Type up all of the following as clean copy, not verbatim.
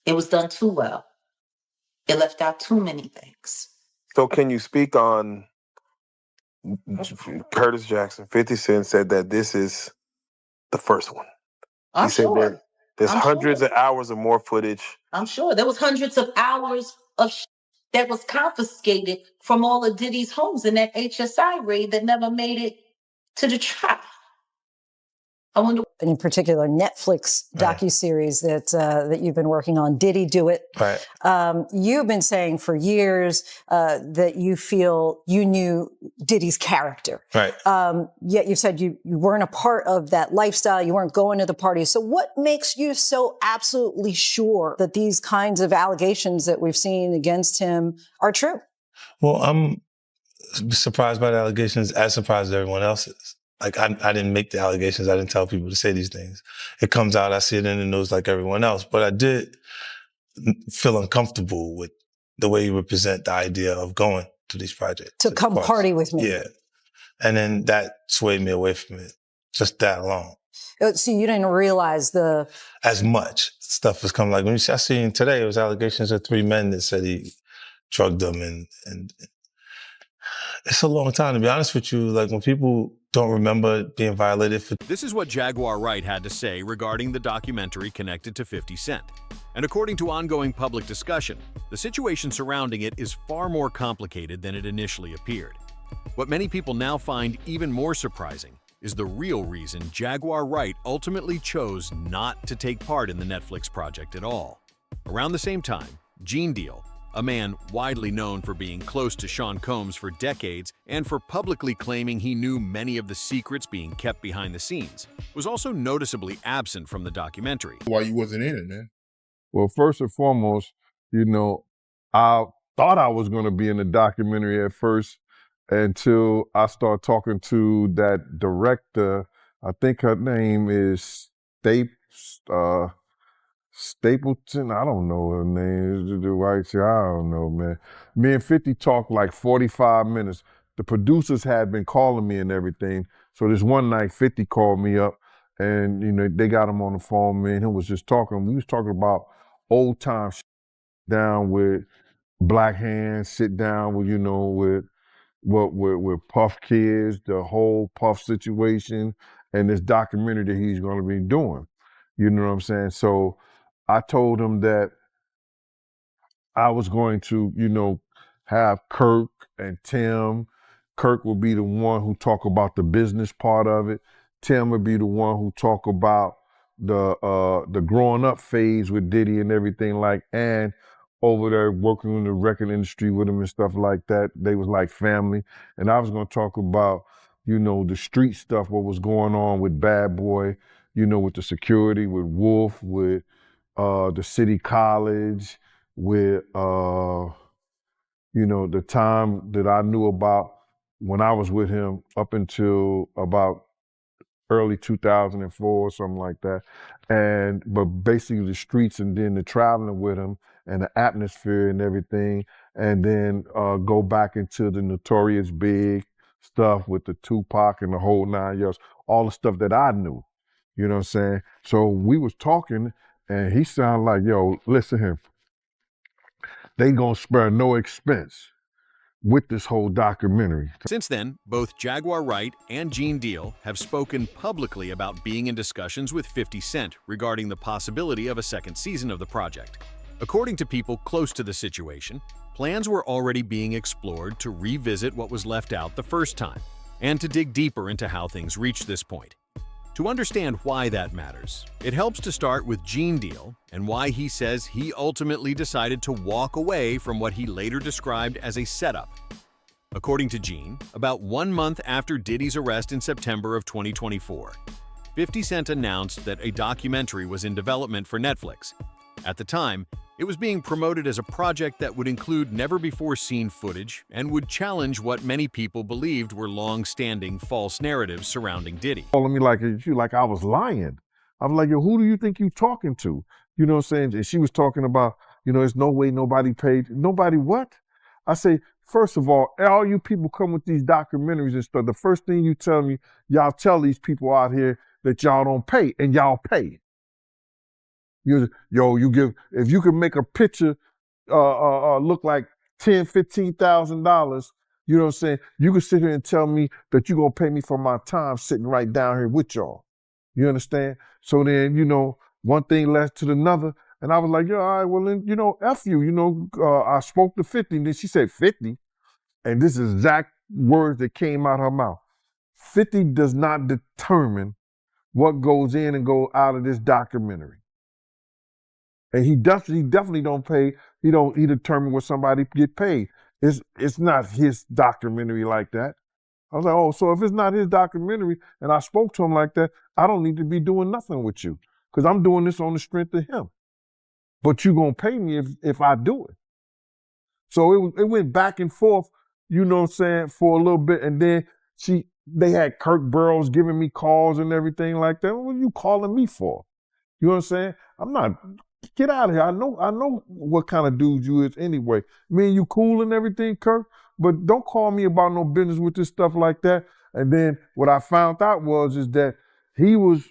It was done too well. It left out too many things. So can you speak on Curtis Jackson? 50 Cent said that this is the first one. I'm He said sure. that there's hundreds of hours of more footage. I'm sure. There was hundreds of hours of that was confiscated from all of Diddy's homes in that HSI raid that never made it to the trial. I wonder. In particular, Netflix docuseries that you've been working on, Did He Do It? Right. You've been saying for years that you feel you knew Diddy's character. Right. Yet you said you weren't a part of that lifestyle. You weren't going to the parties. So what makes you so absolutely sure that these kinds of allegations that we've seen against him are true? Well, I'm surprised by the allegations, as surprised as everyone else is. Like, I didn't make the allegations. I didn't tell people to say these things. It comes out, I see it in the news like everyone else. But I did feel uncomfortable with the way you represent the idea of going to these projects. To come party with me. Yeah. And then that swayed me away from it, just that long. So you didn't realize as much stuff was coming. Like, when I seen today, it was allegations of 3 men that said he drugged them. And it's a long time, to be honest with you. Like, when people don't remember being violated. This is what Jaguar Wright had to say regarding the documentary connected to 50 Cent. And according to ongoing public discussion, the situation surrounding it is far more complicated than it initially appeared. What many people now find even more surprising is the real reason Jaguar Wright ultimately chose not to take part in the Netflix project at all. Around the same time, Gene Deal, a man widely known for being close to Sean Combs for decades and for publicly claiming he knew many of the secrets being kept behind the scenes, was also noticeably absent from the documentary. Why you wasn't in it, man? Well, first and foremost, I thought I was going to be in the documentary at first until I started talking to that director. I think her name is Stapleton, I don't know her name. The White, I don't know, man. Me and 50 talked like 45 minutes. The producers had been calling me and everything. So this one night, 50 called me up and, they got him on the phone, man. He was just talking. We was talking about old time down with Black Hands, sit down with, with Puff Kids, the whole Puff situation, and this documentary that he's going to be doing. You know what I'm saying? So I told him that I was going to, have Kirk and Tim. Kirk would be the one who talk about the business part of it. Tim would be the one who talk about the growing up phase with Diddy and everything, and over there working in the record industry with him and stuff like that. They was like family. And I was going to talk about, the street stuff, what was going on with Bad Boy, with the security, with Wolf, with the City College, with, the time that I knew about when I was with him up until about early 2004 or something like that. But basically the streets and then the traveling with him and the atmosphere and everything. And then go back into the Notorious Big stuff with the Tupac and the whole 9 yards, all the stuff that I knew. You know what I'm saying? So we was talking and he sounded like, yo, listen here. They gonna spare no expense with this whole documentary. Since then, both Jaguar Wright and Gene Deal have spoken publicly about being in discussions with 50 Cent regarding the possibility of a second season of the project. According to people close to the situation, plans were already being explored to revisit what was left out the first time and to dig deeper into how things reached this point. To understand why that matters, it helps to start with Gene Deal and why he says he ultimately decided to walk away from what he later described as a setup. According to Gene, about 1 month after Diddy's arrest in September of 2024, 50 Cent announced that a documentary was in development for Netflix. At the time, it was being promoted as a project that would include never-before-seen footage and would challenge what many people believed were long-standing false narratives surrounding Diddy. Calling me like I was lying. I was like, yo, who do you think you talking to? You know what I'm saying? And she was talking about, there's no way nobody paid. Nobody what? I say, first of all you people come with these documentaries and stuff, the first thing you tell me, y'all tell these people out here that y'all don't pay, and y'all pay. If you can make a picture look like $10,000-$15,000, you know what I'm saying? You can sit here and tell me that you're gonna pay me for my time sitting right down here with y'all. You understand? So then, one thing led to another, and I was like, all right, well then, F you. I spoke to 50, and then she said 50, and this is exact words that came out her mouth. 50 does not determine what goes in and goes out of this documentary. And he definitely don't pay. He determine what somebody get paid. It's not his documentary like that. I was like, oh, so if it's not his documentary and I spoke to him like that, I don't need to be doing nothing with you because I'm doing this on the strength of him. But you gonna pay me if I do it. So it went back and forth, you know what I'm saying, for a little bit, and then they had Kirk Burrows giving me calls and everything like that. What are you calling me for? You know what I'm saying? I'm not. Get out of here. I know what kind of dude you is anyway. Me and you cool and everything, Kirk, but don't call me about no business with this stuff like that. And then what I found out is that he was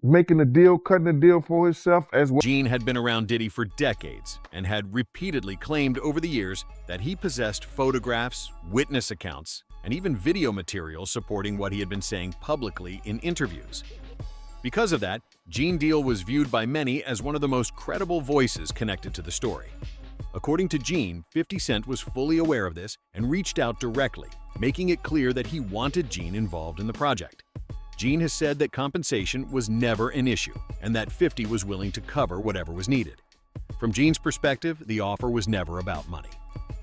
making a deal, cutting a deal for himself as well. Gene had been around Diddy for decades and had repeatedly claimed over the years that he possessed photographs, witness accounts, and even video material supporting what he had been saying publicly in interviews. Because of that, Gene Deal was viewed by many as one of the most credible voices connected to the story. According to Gene, 50 Cent was fully aware of this and reached out directly, making it clear that he wanted Gene involved in the project. Gene has said that compensation was never an issue and that 50 was willing to cover whatever was needed. From Gene's perspective, the offer was never about money.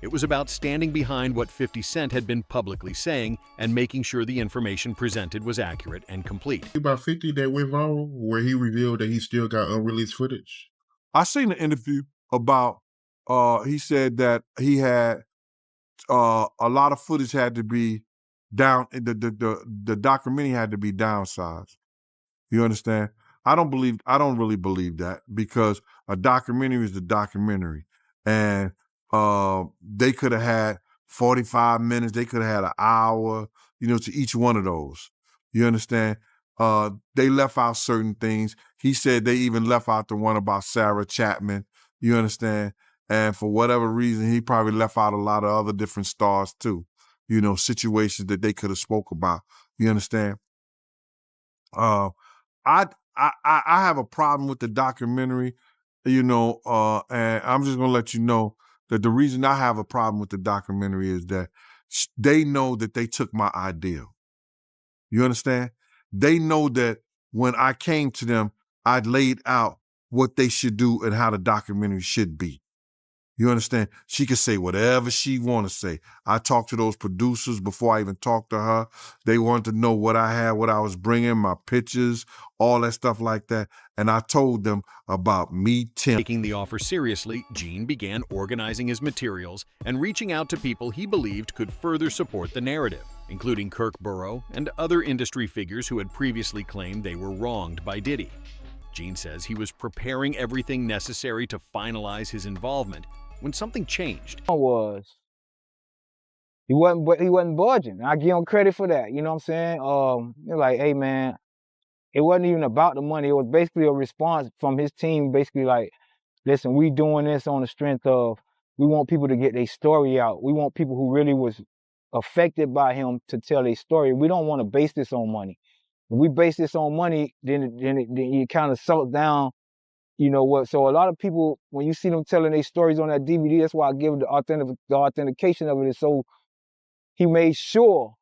It was about standing behind what 50 Cent had been publicly saying and making sure the information presented was accurate and complete. About 50 that went viral where he revealed that he still got unreleased footage. I seen an interview about, he said that he had a lot of footage had to be down, the documentary had to be downsized. You understand? I don't really believe that because a documentary is a documentary. And they could have had 45 minutes, they could have had an hour, to each one of those. You understand? They left out certain things. He said they even left out the one about Sarah Chapman. You understand? And for whatever reason, he probably left out a lot of other different stars too. Situations that they could have spoke about. You understand? I have a problem with the documentary, and I'm just gonna let you know that the reason I have a problem with the documentary is that they know that they took my ideal. You understand? They know that when I came to them, I laid out what they should do and how the documentary should be. You understand? She could say whatever she want to say. I talked to those producers before I even talked to her. They wanted to know what I had, what I was bringing, my pictures, all that stuff like that. And I told them about me, Tim. Taking the offer seriously, Gene began organizing his materials and reaching out to people he believed could further support the narrative, including Kirk Burrow and other industry figures who had previously claimed they were wronged by Diddy. Gene says he was preparing everything necessary to finalize his involvement when something changed. He wasn't budging. I give him credit for that. You know what I'm saying? They're like, hey man, it wasn't even about the money. It was basically a response from his team, basically like, listen, we doing this on the strength of, we want people to get their story out. We want people who really was affected by him to tell their story. We don't want to base this on money. When we base this on money, then you kind of salt down. You know what? So a lot of people, when you see them telling their stories on that DVD, that's why I give the authentication of it. Is so he made sure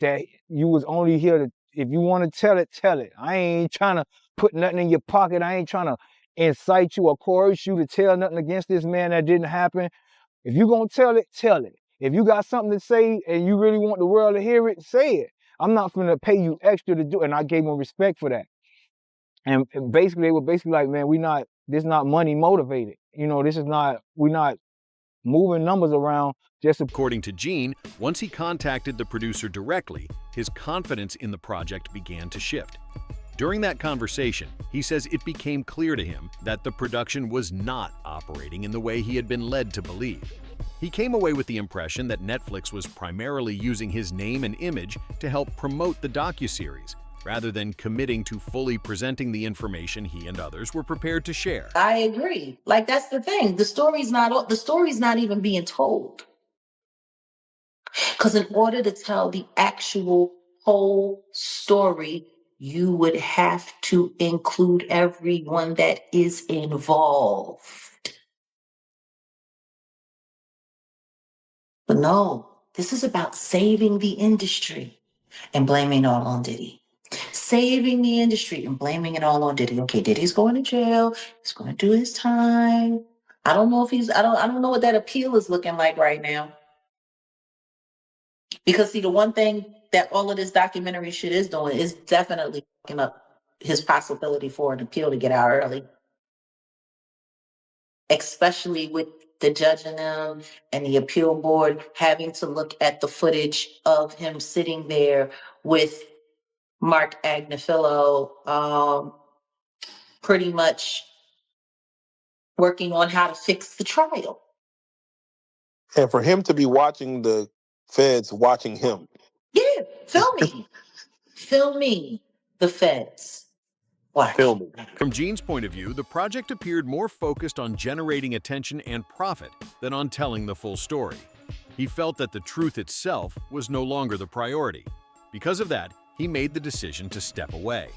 that you was only here to, if you want to tell it, tell it. I ain't trying to put nothing in your pocket. I ain't trying to incite you or coerce you to tell nothing against this man that didn't happen. If you gonna tell it, tell it. If you got something to say and you really want the world to hear it, say it. I'm not gonna pay you extra to do it. And I gave them respect for that. And basically, they were basically like, man, this not money motivated. We're not moving numbers around just. According to Gene, once he contacted the producer directly, his confidence in the project began to shift. During that conversation, he says it became clear to him that the production was not operating in the way he had been led to believe. He came away with the impression that Netflix was primarily using his name and image to help promote the docuseries, rather than committing to fully presenting the information he and others were prepared to share. I agree. Like, that's the thing. The story's not even being told. Because in order to tell the actual whole story, you would have to include everyone that is involved. But no, this is about saving the industry and blaming it all on Diddy. Saving the industry and blaming it all on Diddy. Okay, Diddy's going to jail. He's going to do his time. I don't know what that appeal is looking like right now. Because see, the one thing that all of this documentary shit is doing is definitely fucking up his possibility for an appeal to get out early. Especially with the judge and them and the appeal board having to look at the footage of him sitting there with Mark Agnifilo, pretty much working on how to fix the trial. And for him to be watching the feds watching him. Yeah, filming the feds. Filming. From Gene's point of view, the project appeared more focused on generating attention and profit than on telling the full story. He felt that the truth itself was no longer the priority. Because of that, he made the decision to step away.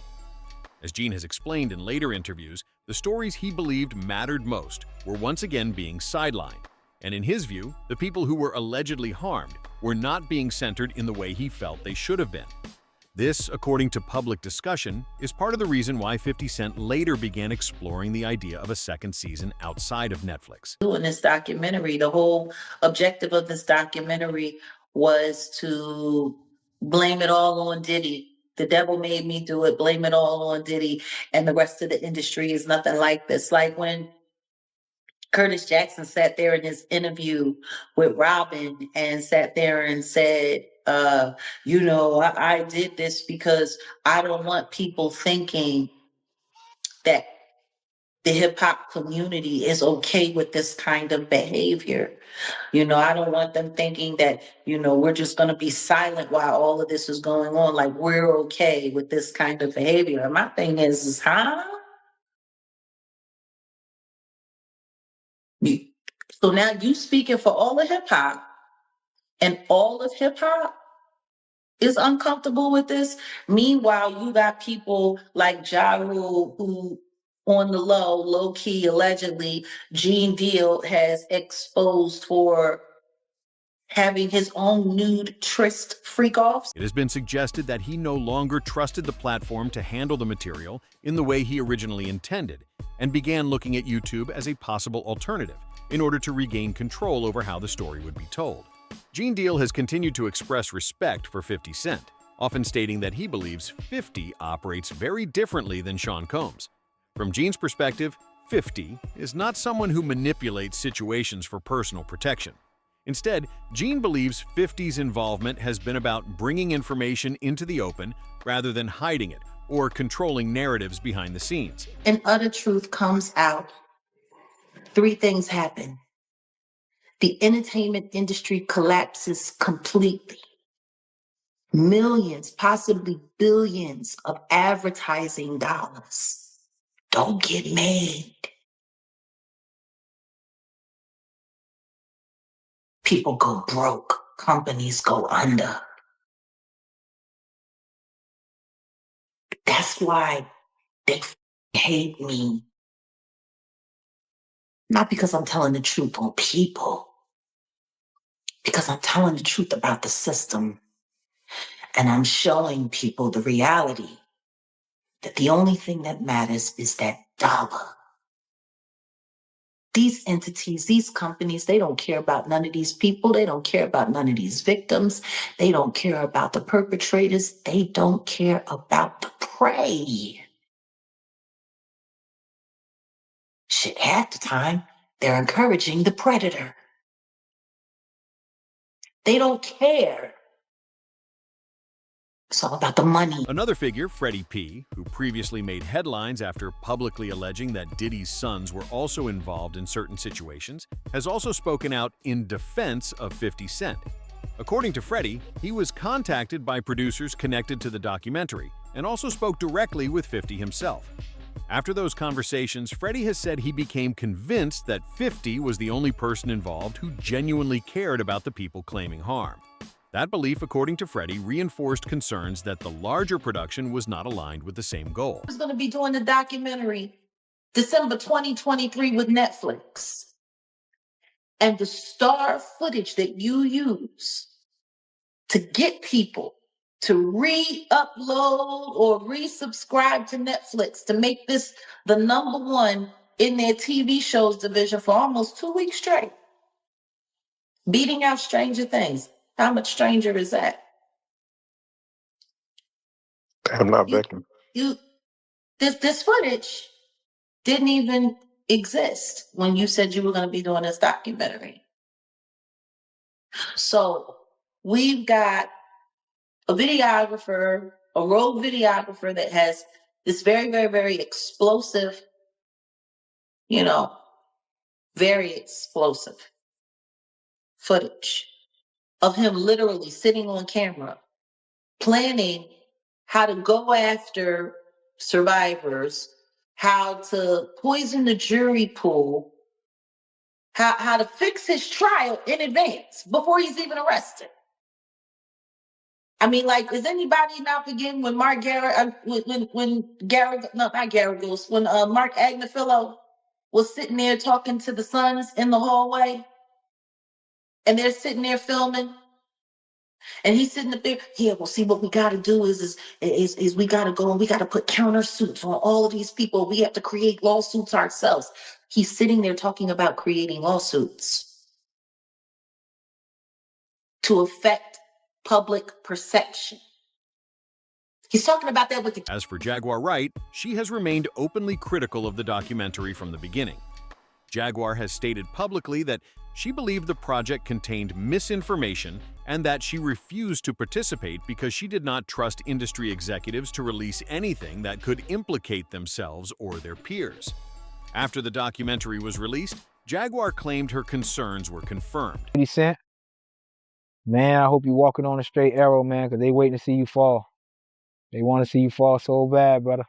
As Gene has explained in later interviews, the stories he believed mattered most were once again being sidelined. And in his view, the people who were allegedly harmed were not being centered in the way he felt they should have been. This, according to public discussion, is part of the reason why 50 Cent later began exploring the idea of a second season outside of Netflix. In this documentary, the whole objective of this documentary was to blame it all on Diddy. The devil made me do it, blame it all on Diddy, and the rest of the industry is nothing like this. Like when Curtis Jackson sat there in his interview with Robin and sat there and said, I did this because I don't want people thinking that the hip hop community is okay with this kind of behavior. I don't want them thinking that, we're just going to be silent while all of this is going on. Like, we're okay with this kind of behavior. And my thing is huh? So now you speaking for all of hip hop, and all of hip hop is uncomfortable with this. Meanwhile, you got people like Ja Rule who, on the low key, allegedly, Gene Deal has exposed for having his own nude tryst freak-offs. It has been suggested that he no longer trusted the platform to handle the material in the way he originally intended, and began looking at YouTube as a possible alternative in order to regain control over how the story would be told. Gene Deal has continued to express respect for 50 Cent, often stating that he believes 50 operates very differently than Sean Combs. From Gene's perspective, 50 is not someone who manipulates situations for personal protection. Instead, Gene believes 50's involvement has been about bringing information into the open rather than hiding it or controlling narratives behind the scenes. And utter truth comes out. 3 things happen. The entertainment industry collapses completely. Millions, possibly billions of advertising dollars don't get made. People go broke. Companies go under. That's why they hate me. Not because I'm telling the truth on people, because I'm telling the truth about the system. And I'm showing people the reality that the only thing that matters is that dollar. These entities, these companies, they don't care about none of these people. They don't care about none of these victims. They don't care about the perpetrators. They don't care about the prey. Shit, half the time, they're encouraging the predator. They don't care. It's all about the money. Another figure, Freddie P., who previously made headlines after publicly alleging that Diddy's sons were also involved in certain situations, has also spoken out in defense of 50 Cent. According to Freddie, he was contacted by producers connected to the documentary and also spoke directly with 50 himself. After those conversations, Freddie has said he became convinced that 50 was the only person involved who genuinely cared about the people claiming harm. That belief, according to Freddie, reinforced concerns that the larger production was not aligned with the same goal. Who's going to be doing the documentary December 2023 with Netflix? And the star footage that you use to get people to re-upload or resubscribe to Netflix to make this the #1 in their TV shows division for almost 2 weeks straight. Beating out Stranger Things. How much stranger is that? I'm not Beckham. This footage didn't even exist when you said you were going to be doing this documentary. So we've got a videographer, a rogue videographer that has this very, very, very explosive, very explosive footage of him literally sitting on camera, planning how to go after survivors, how to poison the jury pool, how to fix his trial in advance before he's even arrested. I mean, like, is anybody not forgetting when Mark Garrett, when Mark Agnifilo was sitting there talking to the sons in the hallway, and they're sitting there filming, and he's sitting up there. Yeah, well, see, what we got to do is we got to go and we got to put countersuits on all of these people. We have to create lawsuits ourselves. He's sitting there talking about creating lawsuits to affect public perception. He's talking about that with the... As for Jaguar Wright, she has remained openly critical of the documentary from the beginning. Jaguar has stated publicly that she believed the project contained misinformation and that she refused to participate because she did not trust industry executives to release anything that could implicate themselves or their peers. After the documentary was released, Jaguar claimed her concerns were confirmed. 50 Cent, man, I hope you're walking on a straight arrow, man, because they waiting to see you fall. They want to see you fall so bad, brother.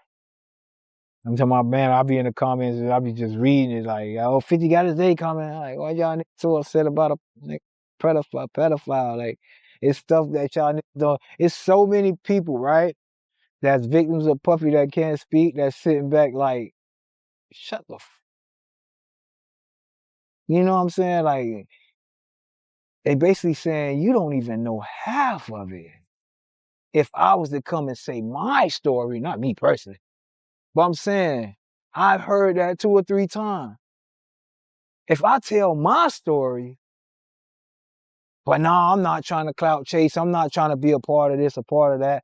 I'm talking about, man, I'll be in the comments and I'll be just reading it like, oh, 50 got his day comment. I'm like, why y'all niggas so upset about a pedophile? Like, it's stuff that y'all niggas don't. It's so many people, right, that's victims of Puffy that can't speak, that's sitting back like, shut the f. You know what I'm saying? Like, they basically saying, you don't even know half of it. If I was to come and say my story, not me personally, but I'm saying, I've heard that 2 or 3 times. If I tell my story, but nah, I'm not trying to clout chase, I'm not trying to be a part of this, a part of that.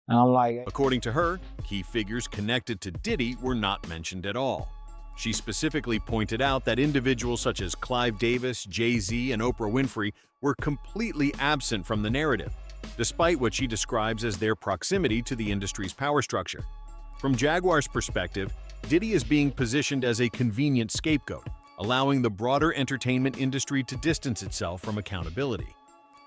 And I'm like... According to her, key figures connected to Diddy were not mentioned at all. She specifically pointed out that individuals such as Clive Davis, Jay-Z, and Oprah Winfrey were completely absent from the narrative, despite what she describes as their proximity to the industry's power structure. From Jaguar's perspective, Diddy is being positioned as a convenient scapegoat, allowing the broader entertainment industry to distance itself from accountability.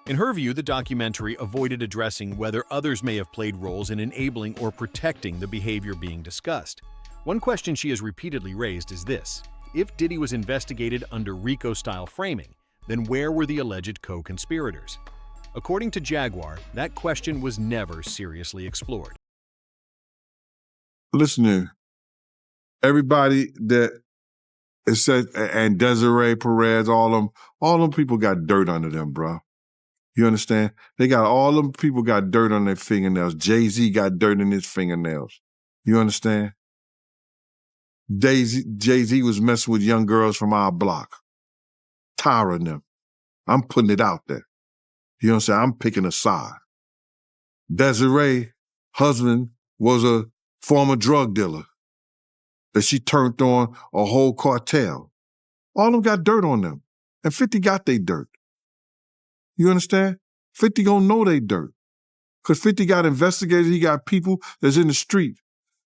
In her view, the documentary avoided addressing whether others may have played roles in enabling or protecting the behavior being discussed. One question she has repeatedly raised is this: if Diddy was investigated under RICO-style framing, then where were the alleged co-conspirators? According to Jaguar, that question was never seriously explored. Listen here. Everybody that is said, and Desiree Perez, all them people got dirt under them, bro. You understand? They got all them people got dirt on their fingernails. Jay-Z got dirt in his fingernails. You understand? Jay-Z was messing with young girls from our block. Tiring them. I'm putting it out there. You know what I'm saying? I'm picking a side. Desiree, husband, was a former drug dealer that she turned on a whole cartel. All of them got dirt on them. And 50 got they dirt. You understand? 50 gonna know they dirt. Because 50 got investigators, he got people that's in the street.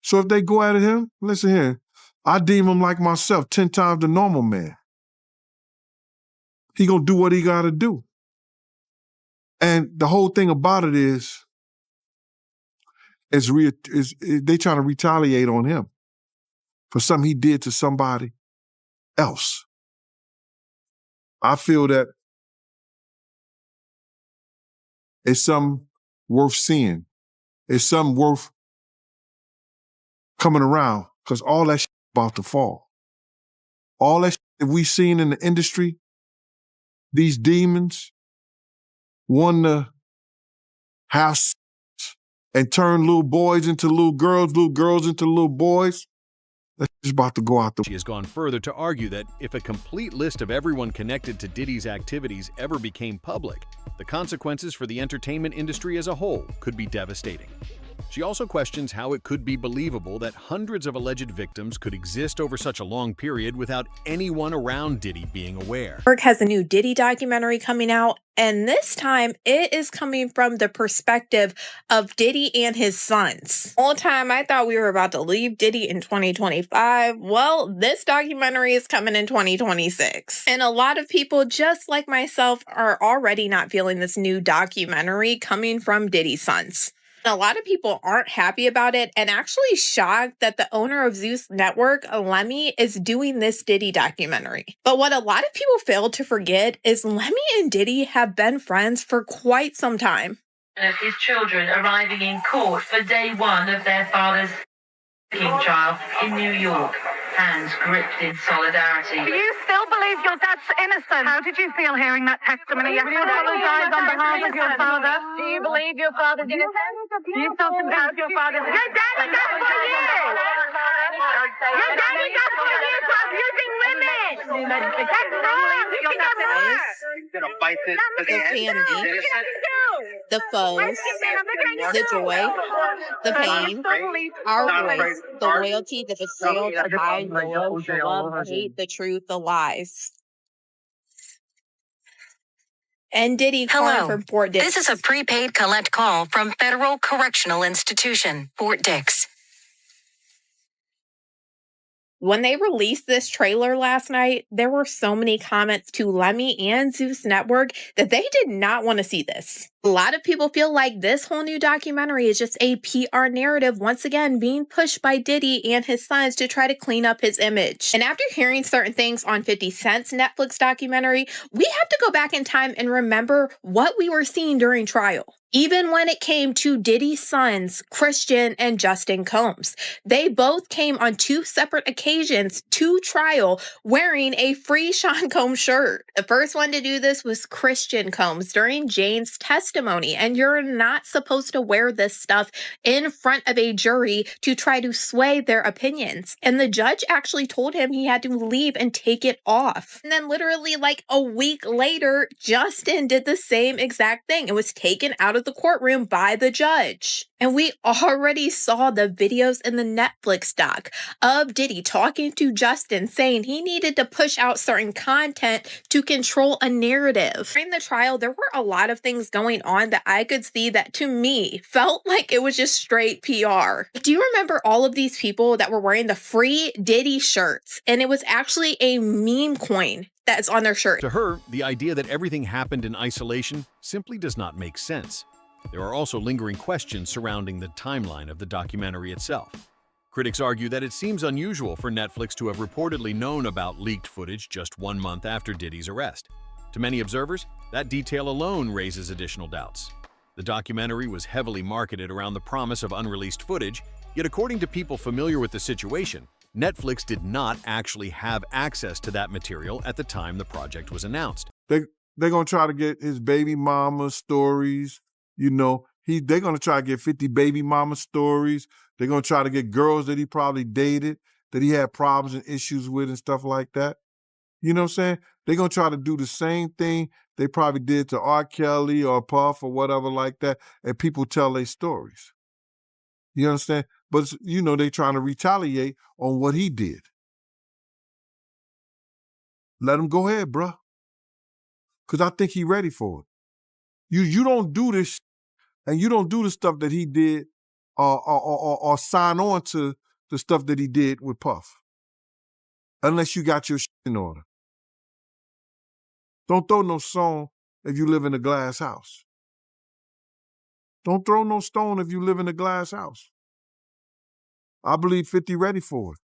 So if they go at him, listen here, I deem him like myself, 10 times the normal man. He gonna do what he gotta do. And the whole thing about it is, they trying to retaliate on him for something he did to somebody else. I feel that it's something worth seeing. It's something worth coming around, because all that shit about to fall. All that shit that we seen in the industry, these demons want to have sex and turn little boys into little girls into little boys. That's just about to go out the. She has gone further to argue that if a complete list of everyone connected to Diddy's activities ever became public, the consequences for the entertainment industry as a whole could be devastating. She also questions how it could be believable that hundreds of alleged victims could exist over such a long period without anyone around Diddy being aware. Network has a new Diddy documentary coming out, and this time it is coming from the perspective of Diddy and his sons. All the time I thought we were about to leave Diddy in 2025. Well, this documentary is coming in 2026. And a lot of people, just like myself, are already not feeling this new documentary coming from Diddy's sons. A lot of people aren't happy about it and actually shocked that the owner of Zeus Network, Lemmy, is doing this Diddy documentary. But what a lot of people fail to forget is Lemmy and Diddy have been friends for quite some time. Of his children arriving in court for day one of their father's trial in New York, hands gripped in solidarity. Do you still believe your dad's innocent? How did you feel hearing that testimony yesterday? Do you apologize on behalf of your father? Do you believe your father's innocent? Do you feel compelled your father's innocent? Your dad was up for years! Your dad was up for years for abusing women! That's wrong! You can get more! The family, the foes, the joy, the pain, our voice, the loyalty, the betrayal, the hide, the love, the hate, the truth, the lies. And Diddy calling for Fort Dix. This is a prepaid collect call from Federal Correctional Institution, Fort Dix. When they released this trailer last night, there were so many comments to Lemmy and Zeus Network that they did not want to see this. A lot of people feel like this whole new documentary is just a PR narrative, once again being pushed by Diddy and his sons to try to clean up his image. And after hearing certain things on 50 Cent's Netflix documentary, we have to go back in time and remember what we were seeing during trial. Even when it came to Diddy's sons, Christian and Justin Combs, they both came on two separate occasions to trial wearing a Free Sean Combs shirt. The first one to do this was Christian Combs during Jane's testimony, and you're not supposed to wear this stuff in front of a jury to try to sway their opinions. And the judge actually told him he had to leave and take it off. And then literally like a week later, Justin did the same exact thing. It was taken out of the courtroom by the judge. And we already saw the videos in the Netflix doc of Diddy talking to Justin saying he needed to push out certain content to control a narrative. During the trial, there were a lot of things going on that I could see that to me felt like it was just straight PR. Do you remember all of these people that were wearing the Free Diddy shirts? And it was actually a meme coin that's on their shirt. To her, the idea that everything happened in isolation simply does not make sense. There are also lingering questions surrounding the timeline of the documentary itself. Critics argue that it seems unusual for Netflix to have reportedly known about leaked footage just 1 month after Diddy's arrest. To many observers, that detail alone raises additional doubts. The documentary was heavily marketed around the promise of unreleased footage, yet according to people familiar with the situation, Netflix did not actually have access to that material at the time the project was announced. They're going to try to get his baby mama stories. You know, they're going to try to get 50 baby mama stories. They're going to try to get girls that he probably dated, that he had problems and issues with and stuff like that. You know what I'm saying? They're going to try to do the same thing they probably did to R. Kelly or Puff or whatever like that, and people tell their stories. You understand? But, you know, they're trying to retaliate on what he did. Let him go ahead, bruh. Because I think he's ready for it. You don't do this, and you don't do the stuff that he did or sign on to the stuff that he did with Puff. Unless you got your shit in order. Don't throw no song if you live in a glass house. Don't throw no stone if you live in a glass house. I believe 50 ready for it,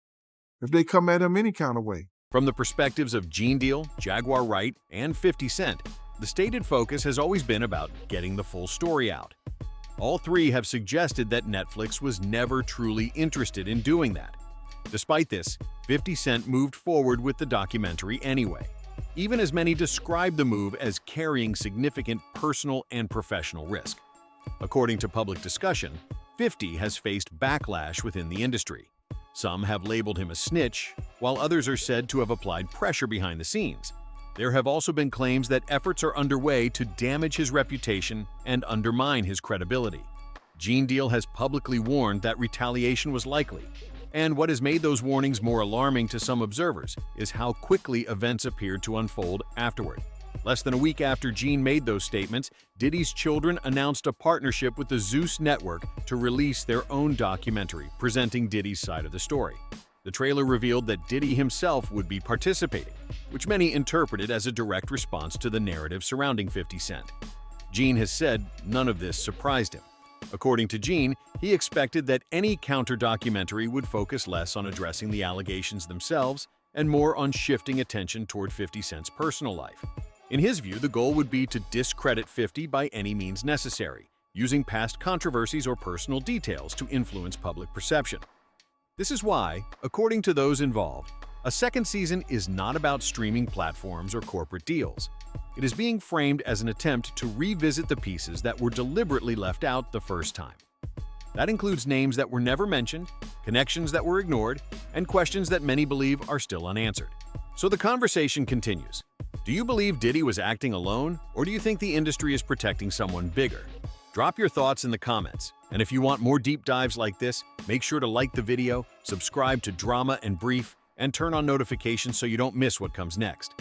if they come at him any kind of way. From the perspectives of Gene Deal, Jaguar Wright, and 50 Cent, the stated focus has always been about getting the full story out. All three have suggested that Netflix was never truly interested in doing that. Despite this, 50 Cent moved forward with the documentary anyway, even as many describe the move as carrying significant personal and professional risk. According to public discussion, 50 has faced backlash within the industry. Some have labeled him a snitch, while others are said to have applied pressure behind the scenes. There have also been claims that efforts are underway to damage his reputation and undermine his credibility. Gene Deal has publicly warned that retaliation was likely, and what has made those warnings more alarming to some observers is how quickly events appeared to unfold afterward. Less than a week after Gene made those statements, Diddy's children announced a partnership with the Zeus Network to release their own documentary presenting Diddy's side of the story. The trailer revealed that Diddy himself would be participating, which many interpreted as a direct response to the narrative surrounding 50 Cent. Gene has said none of this surprised him. According to Gene, he expected that any counter-documentary would focus less on addressing the allegations themselves and more on shifting attention toward 50 Cent's personal life. In his view, the goal would be to discredit 50 by any means necessary, using past controversies or personal details to influence public perception. This is why, according to those involved, a second season is not about streaming platforms or corporate deals. It is being framed as an attempt to revisit the pieces that were deliberately left out the first time. That includes names that were never mentioned, connections that were ignored, and questions that many believe are still unanswered. So the conversation continues. Do you believe Diddy was acting alone, or do you think the industry is protecting someone bigger? Drop your thoughts in the comments, and if you want more deep dives like this, make sure to like the video, subscribe to Drama and Brief, and turn on notifications so you don't miss what comes next.